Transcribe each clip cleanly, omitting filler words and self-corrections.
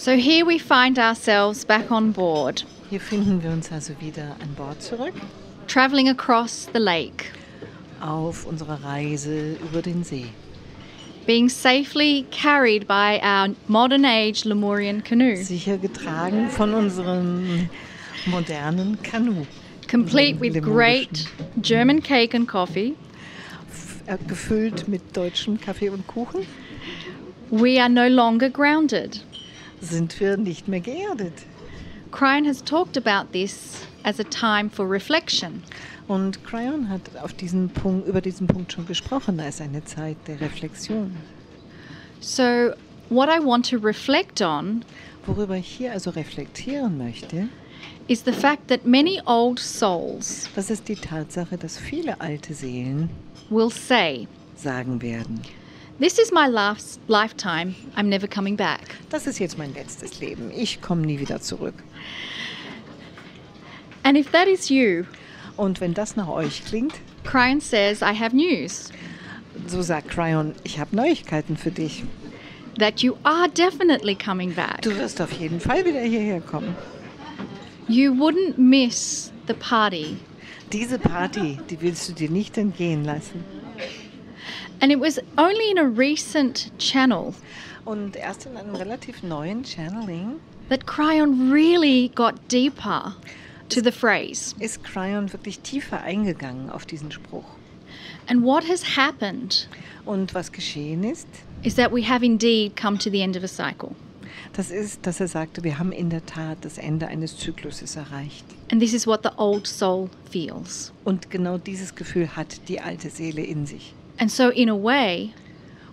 So here we find ourselves back on board, Hier finden wir uns also wieder an Bord zurück, travelling across the lake, auf unserer Reise über den See. being safely carried by our modern age Lemurian canoe, Sicher getragen von unserem modernen Kanu. complete with Lemurischen. great German cake and coffee. Gefüllt mit deutschem Kaffee und Kuchen We are no longer grounded. sind wir nicht mehr geerdet. Kryon has talked about this as a time for reflection. Und Kryon hat über diesen Punkt schon gesprochen, da ist eine Zeit der Reflexion. So what I want to reflect on Worüber ich hier also reflektieren möchte, is the fact that many old souls das ist die Tatsache, dass viele alte Seelen will say, sagen werden, "This is my last lifetime, I'm never coming back." das ist jetzt mein letztes Leben, ich komme nie wieder zurück. And if that is you, Und wenn das nach euch klingt, Kryon says, I have news, so sagt Kryon, ich habe Neuigkeiten für dich. that you are definitely coming back. Du wirst auf jeden Fall wieder hierher kommen. You wouldn't miss the party. Diese Party, die willst du dir nicht entgehen lassen. And it was only in a recent channel Und erst in einem relativ neuen Channeling that Kryon really got deeper to the phrase. ist Kryon wirklich tiefer eingegangen auf diesen Spruch. And what has happened Und was geschehen ist, is that we have indeed come to the end of a cycle. das ist, dass er sagte, wir haben in der Tat das Ende eines Zykluses erreicht. And this is what the old soul feels. Und genau dieses Gefühl hat die alte Seele in sich. And so in a way,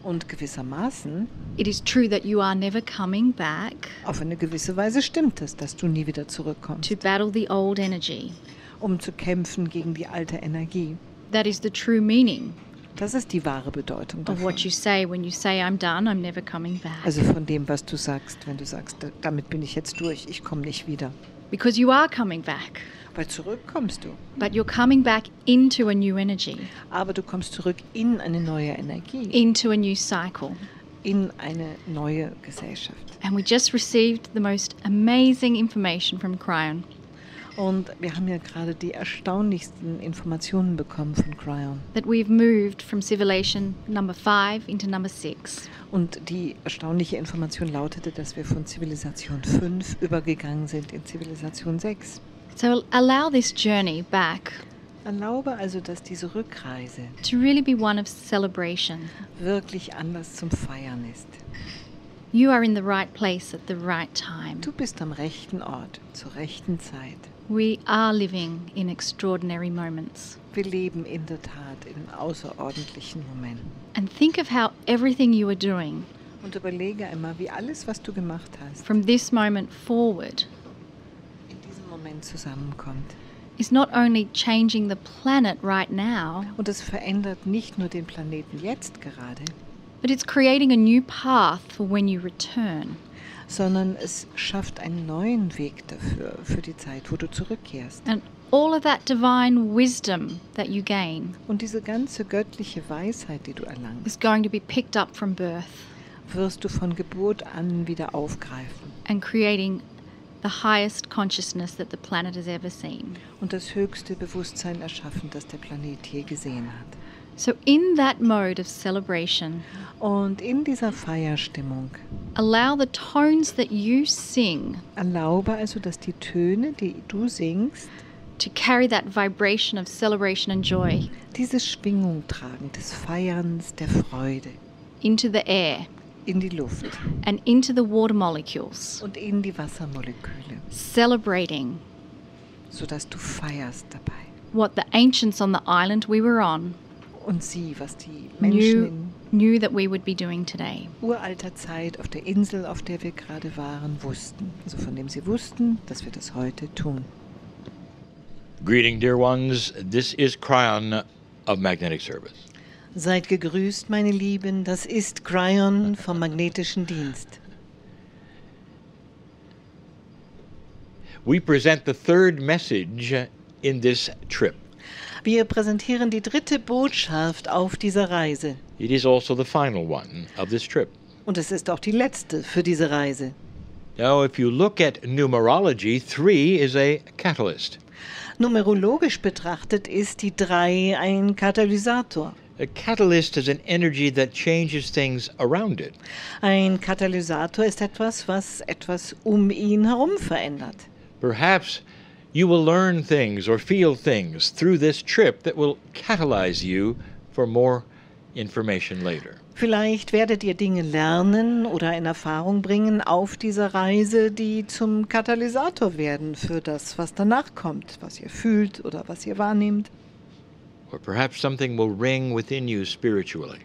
Und gewissermaßen, it is true that you are never coming back auf eine gewisse Weise stimmt es, dass du nie wieder zurückkommst, to battle the old energy. um zu kämpfen gegen die alte Energie. That is the true meaning Das ist die wahre Bedeutung of davon. what you say when you say, I'm done, I'm never coming back. Also von dem, was du sagst, wenn du sagst, damit bin ich jetzt durch, ich komme nicht wieder. Because you are coming back, Weil zurück kommst du. but you're coming back into a new energy, Aber du kommst zurück in eine neue Energie, into a new cycle. in eine neue Gesellschaft. And we just received the most amazing information from Kryon. Und wir haben ja gerade die erstaunlichsten Informationen bekommen von Kryon. That we've moved from civilization number 5 into number 6. Und die erstaunliche Information lautete, dass wir von Zivilisation 5 übergegangen sind in Zivilisation 6. So allow this journey back Erlaube also, dass diese Rückreise to really be one of celebration. wirklich Anlass zum Feiern ist. You are in the right place at the right time. Du bist am rechten Ort, zur rechten Zeit. We are living in extraordinary moments. Wir leben in der Tat in außerordentlichen Momenten. And think of how everything you are doing Und überlege einmal, wie alles, was du gemacht hast, from this moment forward in diesem Moment zusammenkommt. is not only changing the planet right now, Und es verändert nicht nur den Planeten jetzt gerade, but it's creating a new path for when you return. sondern es schafft einen neuen Weg dafür, für die Zeit, wo du zurückkehrst. And all of that divine wisdom that you gain Und diese ganze göttliche Weisheit, die du erlangst, is going to be picked up from birth wirst du von Geburt an wieder aufgreifen and creating the highest consciousness that the planet has ever seen. und das höchste Bewusstsein erschaffen, das der Planet je gesehen hat. So in that mode of celebration, Und in dieser Feierstimmung allow the tones that you sing erlaube also, dass die Töne, die du singst, to carry that vibration of celebration and joy diese Schwingung tragen des Feierns, der Freude into the air in die Luft and into the water molecules, und in die Wassermoleküle, celebrating sodass du feierst dabei. what the ancients on the island we were on Und sieh, was die Menschen knew that we would be doing today. in uralter Zeit auf der Insel, auf der wir gerade waren, wussten. Also von dem sie wussten, dass wir das heute tun. Greeting, dear ones. This is Kryon of Magnetic Service. Seid gegrüßt, meine Lieben. Das ist Kryon vom Magnetischen Dienst. We present the third message in this trip. Wir präsentieren die dritte Botschaft auf dieser Reise. It is also the final one of this trip. Und es ist auch die letzte für diese Reise. Now, if you look at numerology, 3 is a catalyst. Numerologisch betrachtet ist die 3 ein Katalysator. A catalyst is an energy that changes things around it. Ein Katalysator ist etwas, was etwas um ihn herum verändert. Perhaps you will learn things or feel things through this trip that will catalyze you for more information later. Vielleicht werdet ihr Dinge lernen oder in Erfahrung bringen auf dieser Reise, die zum Katalysator werden für das, was danach kommt, was ihr fühlt oder was ihr wahrnehmt. Or perhaps something will ring within you spiritually.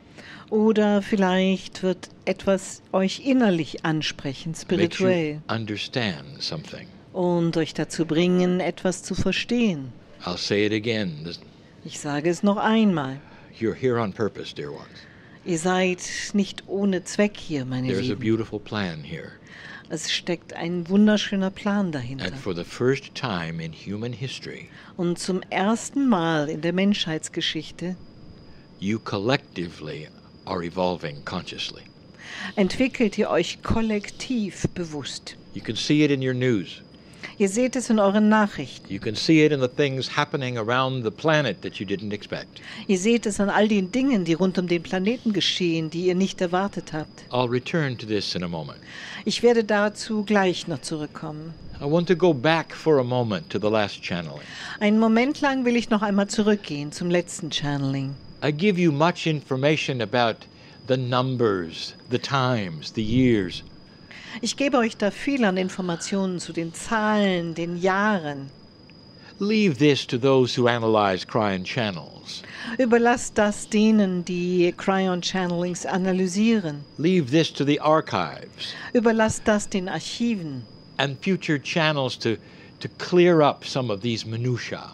Oder vielleicht wird etwas euch innerlich ansprechen, Makes you spirituell, understand something. und euch dazu bringen, etwas zu verstehen. I'll say it again. Ich sage es noch einmal. You're here on purpose, dear ones. Ihr seid nicht ohne Zweck hier, meine There's a Lieben. beautiful plan here. Es steckt ein wunderschöner Plan dahinter. And for the first time in human history, Und zum ersten Mal in der Menschheitsgeschichte you collectively are evolving consciously. entwickelt ihr euch kollektiv bewusst. You can see it in your news. Ihr seht es in euren Nachrichten. You can see it in the things happening around the planet that you didn't expect. Ihr seht es an all den Dingen, die rund um den Planeten geschehen, die ihr nicht erwartet habt. I'll return to this in a moment. Ich werde dazu gleich noch zurückkommen. I want to go back for a moment to the last channeling. Einen Moment lang will ich noch einmal zurückgehen zum letzten Channeling. I give you much information about the numbers, the times, the years. Ich gebe euch da viel an Informationen zu den Zahlen, den Jahren. Leave this to those who analyze Kryon channels. Überlasst das denen, die Kryon Channelings analysieren. Leave this to the archives Überlasst das den Archiven. and future channels to clear up some of these minutiae.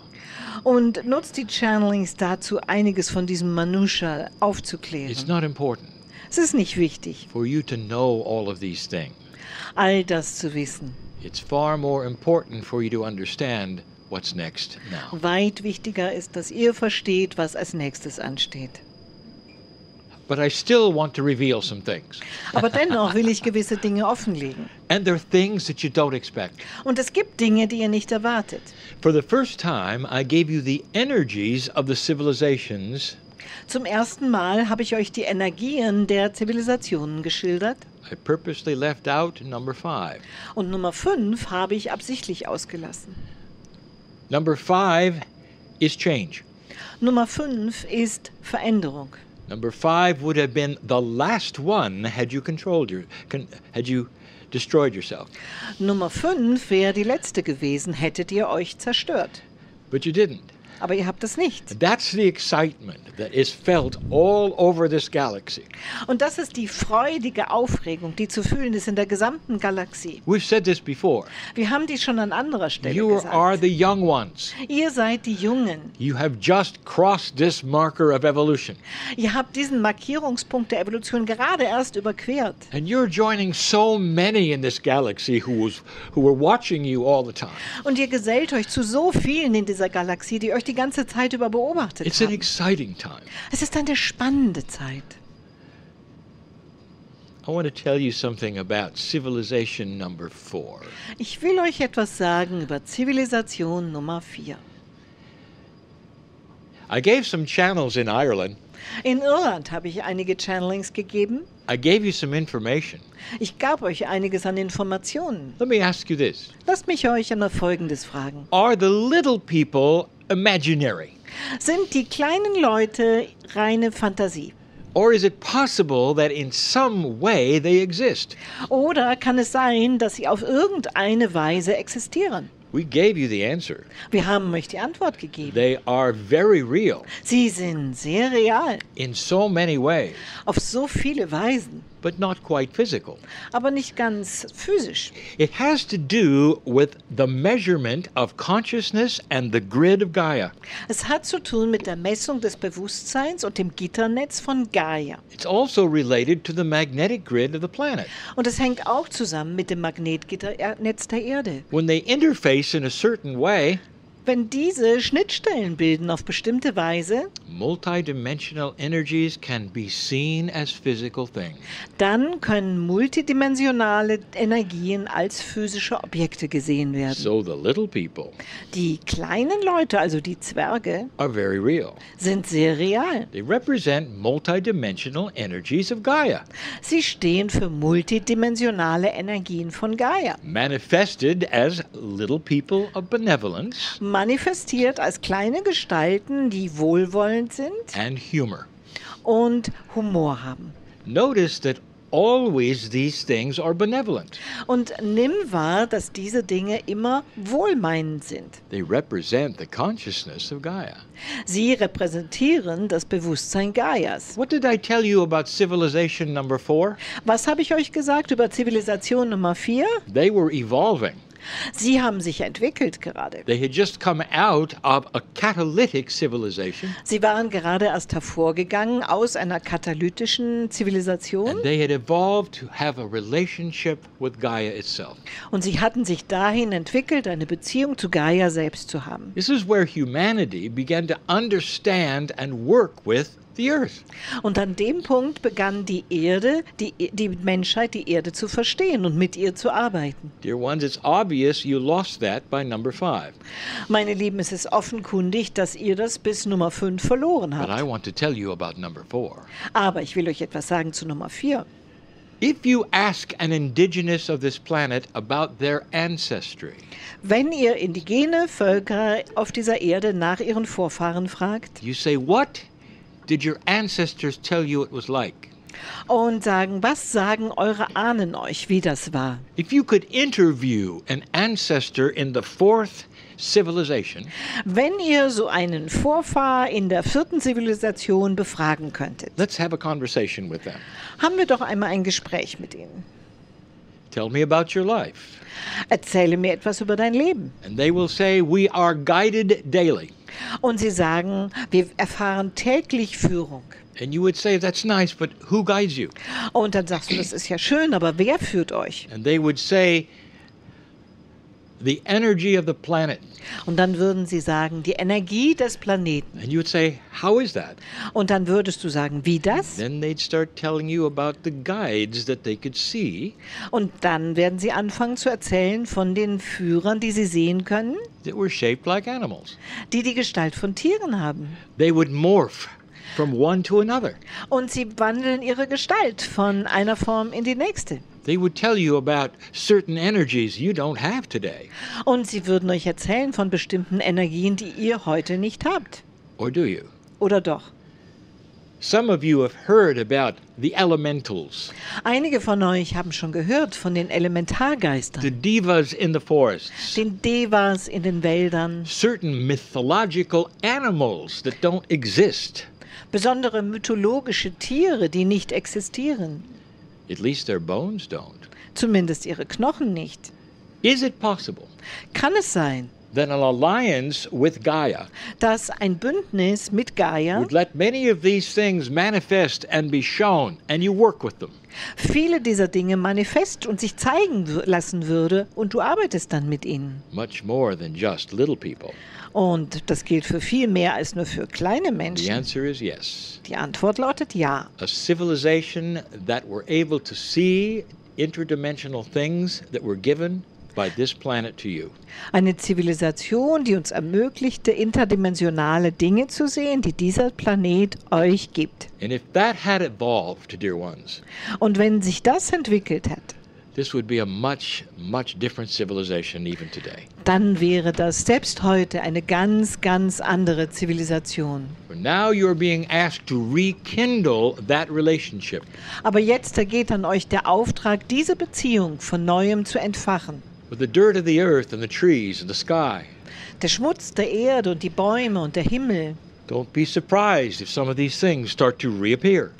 Und nutzt die Channelings dazu, einiges von diesem Manusha It's aufzuklären. not important Es ist nicht wichtig, for you to know all of these things. all das zu wissen. It's far more important for you to understand what's next now. Weit wichtiger ist, dass ihr versteht, was als nächstes ansteht. But I still want to reveal some things. Aber dennoch will ich gewisse Dinge offenlegen. And there are things that you don't expect. Und es gibt Dinge, die ihr nicht erwartet. For the first time, I gave you the energies of the civilizations. Zum ersten Mal habe ich euch die Energien der Zivilisationen geschildert. I purposely left out number 5. Und Nummer 5 habe ich absichtlich ausgelassen. Number 5 is change. Nummer 5 ist Veränderung. Number 5 would have been the last one had you had you destroyed yourself. Nummer 5 wäre die letzte gewesen, hättet ihr euch zerstört. But you didn't. Aber ihr habt es nicht. That's the excitement that is felt all over this galaxy. Und das ist die freudige Aufregung, die zu fühlen ist in der gesamten Galaxie. We've said this before. Wir haben die schon an anderer Stelle You are gesagt. the young ones. Ihr seid die Jungen. You have just crossed this marker of evolution. Ihr habt diesen Markierungspunkt der Evolution gerade erst überquert. And you're joining so many in this galaxy who were watching you all the time. Und ihr gesellt euch zu so vielen in dieser Galaxie, die euch die ganze Zeit über beobachtet It's an haben. exciting time. Es ist eine spannende Zeit. I want to tell you something about civilization number 4. Ich will euch etwas sagen über Zivilisation Nummer 4. I gave some channels in Ireland. In Irland habe ich einige Channelings gegeben. I gave you some information. Ich gab euch einiges an Informationen. Let me ask you this. Lasst mich euch einmal Folgendes fragen. Are the little people imaginary? Sind die kleinen Leute reine Fantasie? Or is it possible that in some way they exist? Oder kann es sein, dass sie auf irgendeine Weise existieren? We gave you the answer. Wir haben euch die Antwort gegeben. They are very real Sie sind sehr real, in so many ways, auf so viele Weisen, but not quite physical. aber nicht ganz physisch. It has to do with the measurement of consciousness and the grid of Gaia. Es hat zu tun mit der Messung des Bewusstseins und dem Gitternetz von Gaia. It's also related to the magnetic grid of the planet. Und es hängt auch zusammen mit dem Magnetgitternetz der Erde. When they interface in a certain way, Wenn diese Schnittstellen bilden auf bestimmte Weise, multidimensional energies can be seen as physical things. dann können multidimensionale Energien als physische Objekte gesehen werden. So the little people Die kleinen Leute, also die Zwerge, are very real. sind sehr real. They represent multidimensional energies of Gaia, Sie stehen für multidimensionale Energien von Gaia, manifested as little people of benevolence manifestiert als kleine Gestalten, die wohlwollend sind and humor. und Humor haben. Notice that always these things are benevolent. Und nimm wahr, dass diese Dinge immer wohlmeinend sind. They represent the consciousness of Gaia. Sie repräsentieren das Bewusstsein Gaias. What did I tell you about civilization number 4? Was habe ich euch gesagt über Zivilisation Nummer 4? They were evolving. Sie haben sich entwickelt gerade. They had just come out of a catalytic civilization, Sie waren gerade erst hervorgegangen aus einer katalytischen Zivilisation and they had evolved to have a relationship with Gaia itself. und sie hatten sich dahin entwickelt, eine Beziehung zu Gaia selbst zu haben. This is where humanity began to understand and work with the earth. Und an dem Punkt begann die Menschheit, die Erde zu verstehen und mit ihr zu arbeiten. Dear ones, it's obvious you lost that by number 5. Meine Lieben, es ist offenkundig, dass ihr das bis Nummer 5 verloren But I habt. want to tell you about number 4. Aber ich will euch etwas sagen zu Nummer 4. If you ask an indigenous of this planet about their ancestry, Wenn ihr indigene Völker auf dieser Erde nach ihren Vorfahren fragt you say, what did your ancestors tell you it was like? und sagen, was sagen eure Ahnen euch, wie das war? If you could interview an ancestor in the 4th civilization, Wenn ihr so einen Vorfahr in der 4. Zivilisation befragen könntet, let's have a conversation with them. haben wir doch einmal ein Gespräch mit ihnen. Tell me about your life. Erzähle mir etwas über dein Leben. And they will say, we are guided daily. Und sie sagen, wir erfahren täglich Führung. And you would say, that's nice, but who guides you? Und dann sagst du, das ist ja schön, aber wer führt euch? And they would say, the energy of the planet. Und dann würden sie sagen, die Energie des Planeten. And you would say, how is that? Und dann würdest du sagen, wie das? Then they'd start telling you about the guides that they could see Und dann werden sie anfangen zu erzählen von den Führern, die sie sehen können, that were shaped like animals. die die Gestalt von Tieren haben. They would morph from one to another. Und sie wandeln ihre Gestalt von einer Form in die nächste. They would tell you about certain energies you don't have today. Und sie würden euch erzählen von bestimmten Energien, die ihr heute nicht habt. Or do you? Oder doch? Some of you have heard about the elementals, Einige von euch haben schon gehört von den the Elementargeistern, divas in the forests, den Devas in den Wäldern, certain mythological animals that don't exist. besondere mythologische Tiere, die nicht existieren. At least their bones don't. Zumindest ihre Knochen nicht. Is it possible Kann es sein, that an alliance with Gaia dass ein Bündnis mit Gaia would let many of these things manifest and be shown, and you work with them? viele dieser Dinge manifest und sich zeigen lassen würde und du arbeitest dann mit ihnen? Much more than just little people. Und das gilt für viel mehr als nur für kleine The Menschen. answer is yes. Die Antwort lautet ja. A civilization that were able to see interdimensional things that were given by this planet to you. Eine Zivilisation, die uns ermöglichte, interdimensionale Dinge zu sehen, die dieser Planet euch gibt. And if that had evolved, dear ones, Und wenn sich das entwickelt hat, this would be a much, much different civilization even today. dann wäre das selbst heute eine ganz, ganz andere Zivilisation. For now you are being asked to rekindle that relationship. Aber jetzt ergeht an euch der Auftrag, diese Beziehung von Neuem zu entfachen. With the dirt of the earth and the trees and the sky. Der Schmutz der Erde und die Bäume und der Himmel. Don't be surprised if some of these things start to reappear.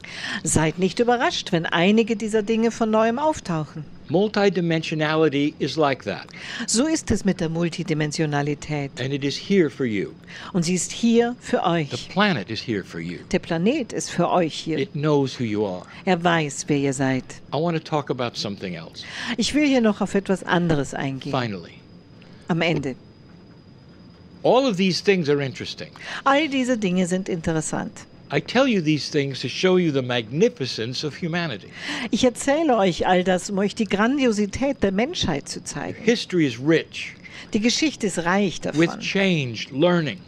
Seid nicht überrascht, wenn einige dieser Dinge von Neuem auftauchen. Multidimensionality is like that, So ist es mit der Multidimensionalität. and it is here for you. Und sie ist hier für The euch. planet is here for you. Der Planet ist für euch hier. It knows who you are. Er weiß, wer ihr seid. I want to talk about something else. Ich will hier noch auf etwas anderes eingehen. Finally, Am Ende. All of these things are interesting. All diese Dinge sind interessant. I tell you these things to show you the magnificence of humanity. Ich erzähle euch all das, um euch die Grandiosität der Menschheit zu zeigen. History is rich Die Geschichte ist reich with davon. change, learning,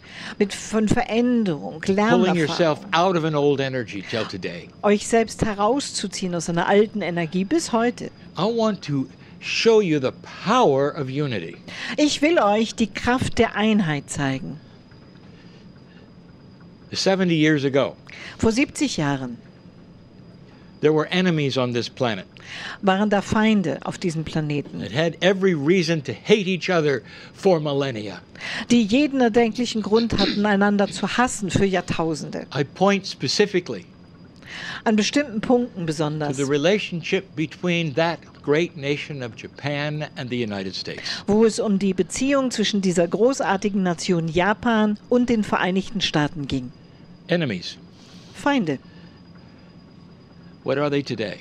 Von Veränderung, pulling yourself Lernerfahrung. out of an old energy till today. Euch selbst herauszuziehen aus einer alten Energie bis heute. I want to show you the power of unity. Ich will euch die Kraft der Einheit zeigen. 70 years ago, Vor 70 Jahren there were enemies on this planet waren da Feinde auf diesem Planeten, that had every reason to hate each other for millennia. die jeden erdenklichen Grund hatten, einander zu hassen für Jahrtausende. I point specifically An bestimmten Punkten to besonders, the relationship between that great nation of Japan and the United States. wo es um die Beziehung zwischen dieser großartigen Nation Japan und den Vereinigten Staaten ging. Enemies. Feinde. What are they today?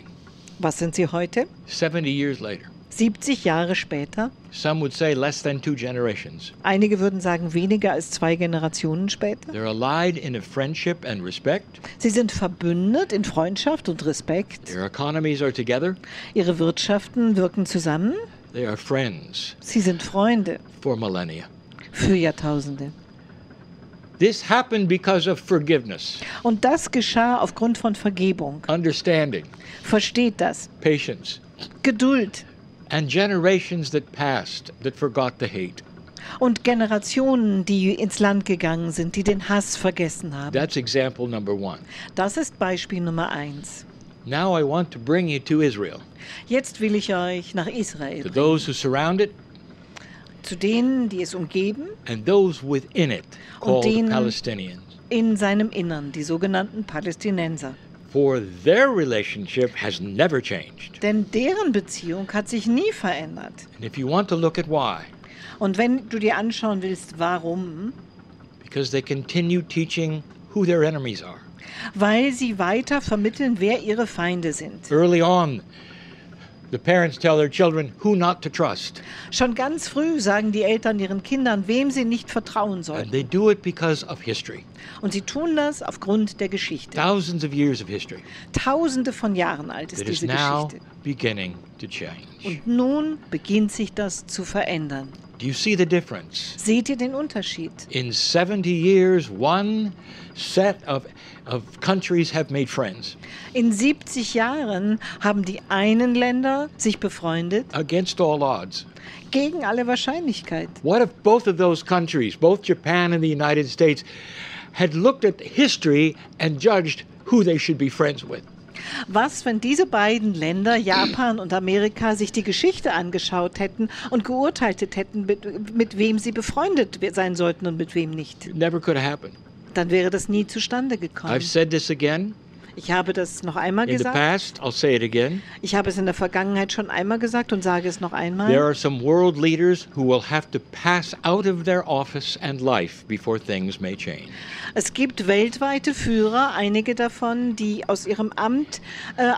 Was sind sie heute? 70 years later. 70 Jahre später? Some would say less than 2 generations. Einige würden sagen weniger als 2 Generationen später. They're allied in a friendship and respect. Sie sind verbündet in Freundschaft und Respekt. Their economies are together. Ihre Wirtschaften wirken zusammen. They are friends Sie sind Freunde for millennia. für Jahrtausende. This happened because of forgiveness, Und das geschah aufgrund von Vergebung. understanding, Versteht das? patience, Geduld and generations that passed that forgot the hate. und Generationen, die ins Land gegangen sind, die den Hass vergessen haben. That's example number 1. Das ist Beispiel Nummer 1. Now I want to bring you to Israel, Jetzt will ich euch nach Israel to bringen. those who surround it Zu denen, die es umgeben, and those within it, Und called denen- Palestinians. in seinem Innern, die sogenannten Palästinenser. For their relationship has never changed. Denn deren Beziehung hat sich nie verändert. And if you want to look at why, Und wenn du dir anschauen willst, warum, because they continue teaching who their enemies are. weil sie weiter vermitteln, wer ihre Feinde sind. Early on, the parents tell their children who not to trust. Schon ganz früh sagen die Eltern ihren Kindern, wem sie nicht vertrauen And sollten. they do it because of history. Und sie tun das aufgrund der Geschichte. Thousands of years of history Tausende von Jahren alt ist that is diese now Geschichte. beginning to change. Und nun beginnt sich das zu verändern. Do you see the difference? Seht ihr den Unterschied? In 70 years, one set of countries have made friends In 70 Jahren haben die einen Länder sich befreundet against all odds. gegen alle Wahrscheinlichkeit. What if both of those countries, both Japan and the United States, had looked at history and judged who they should be friends with? Was, wenn diese beiden Länder, Japan und Amerika, sich die Geschichte angeschaut hätten und geurteilt hätten, mit wem sie befreundet sein sollten und mit wem nicht? It never could have happened. Dann wäre das nie zustande gekommen. I've said this again Ich habe das noch einmal in the gesagt. past. I'll say it again. Ich habe es in der Vergangenheit schon einmal gesagt und sage es noch There einmal. are some world leaders who will have to pass out of their office and life before things may change. Es gibt weltweite Führer, einige davon, die aus ihrem Amt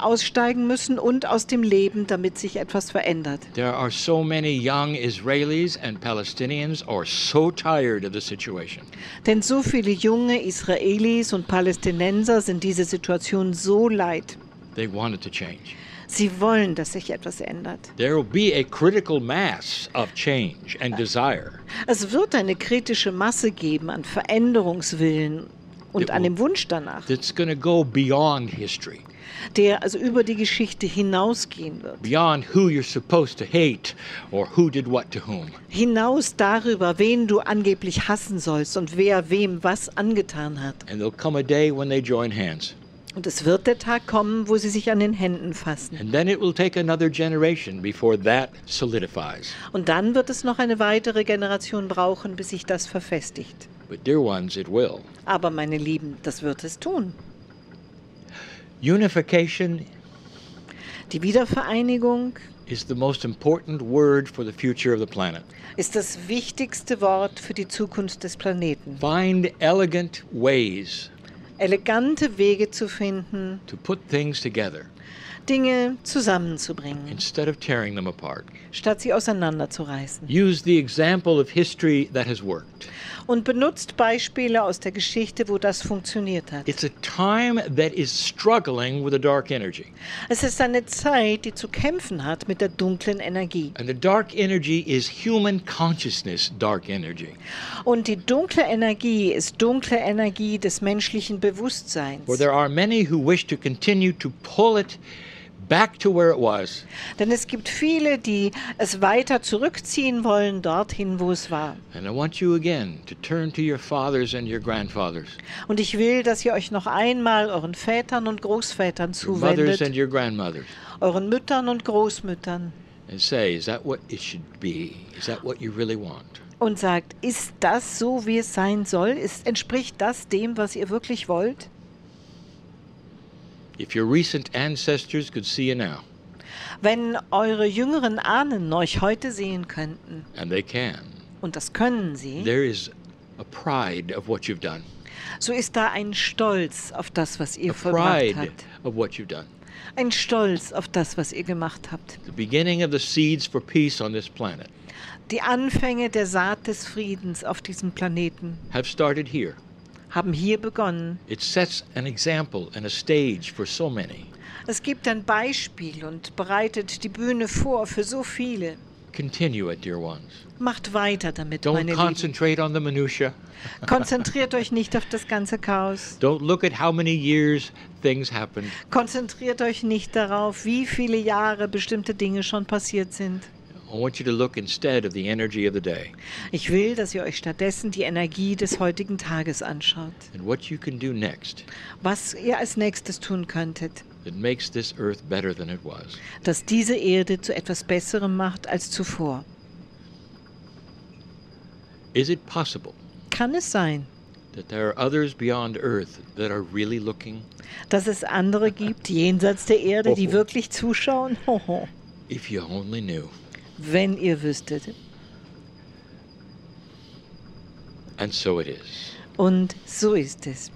aussteigen müssen und aus dem Leben, damit sich etwas verändert. There are so many young Israelis and Palestinians are so tired of the situation. Denn so viele junge Israelis und Palästinenser sind diese Situation so leid. They want it to change. Sie wollen, dass sich etwas ändert. There will be a critical mass of change and desire Es wird eine kritische Masse geben an Veränderungswillen und an dem Wunsch danach, that's going to go beyond history, der also über die Geschichte hinausgehen wird. beyond who you're supposed to hate or who did what to whom. Hinaus darüber, wen du angeblich hassen sollst und wer wem was angetan hat. And there'll come a day when they join hands. Und es wird der Tag kommen, wo sie sich an den Händen fassen. And then it will take another generation before that solidifies. Und dann wird es noch eine weitere Generation brauchen, bis sich das verfestigt. But dear ones, it will. Aber meine Lieben, das wird es tun. Unification Die Wiedervereinigung is the most important word for the future of the planet. ist das wichtigste Wort für die Zukunft des Planeten. Find elegant ways Elegante Wege zu finden, to put things together Dinge zusammenzubringen, instead of tearing them apart. statt sie auseinanderzureißen. Use the example of history that has worked. und benutzt Beispiele aus der Geschichte, wo das funktioniert hat. It's a time that is struggling with a dark energy. Es ist eine Zeit, die zu kämpfen hat mit der dunklen Energie. And the dark energy is human consciousness dark energy. Und die dunkle Energie ist dunkle Energie des menschlichen Bewusstseins. Where there are many who wish to continue to pull it back to where it was. Denn es gibt viele, die es weiter zurückziehen wollen, dorthin, wo es war. And I want you again to turn to your fathers and your grandfathers, Und ich will, dass ihr euch noch einmal euren Vätern und Großvätern your mothers and zuwendet, your grandmothers, euren Müttern und Großmüttern, and say, is that what it should be? Is that what you really want? und sagt, ist das so, wie es sein soll? Entspricht das dem, was ihr wirklich wollt? If your recent ancestors could see you now, Wenn eure jüngeren Ahnen euch heute sehen könnten, and they can, und das können sie, there is a pride of what you've done, so ist da ein Stolz auf das, was ihr a vollbracht pride habt. of what you've done. Ein Stolz auf das, was ihr gemacht habt. The beginning of the seeds for peace on this planet Die Anfänge der Saat des Friedens auf diesem Planeten have started here. haben hier begonnen. It sets an example and a stage for so many. Es gibt ein Beispiel und bereitet die Bühne vor für so viele. Continue it, dear ones. Macht weiter damit, Don't meine Lieben. concentrate on the minutiae. Konzentriert euch nicht auf das ganze Chaos. Don't look at how many years things happened. Konzentriert euch nicht darauf, wie viele Jahre bestimmte Dinge schon passiert sind. I want you to look instead of the energy of the day Ich will, dass ihr euch stattdessen die Energie des heutigen Tages anschaut. and what you can do next Was ihr als nächstes tun könntet, that makes this earth better than it was. das diese Erde zu etwas Besserem macht als zuvor. Is it possible Kann es sein, that there are others beyond earth that are really looking? dass es andere gibt, jenseits der Erde, die Hoho. wirklich zuschauen? Hoho. If you only knew. Wenn ihr wüsstet. And so it is. Und so ist es.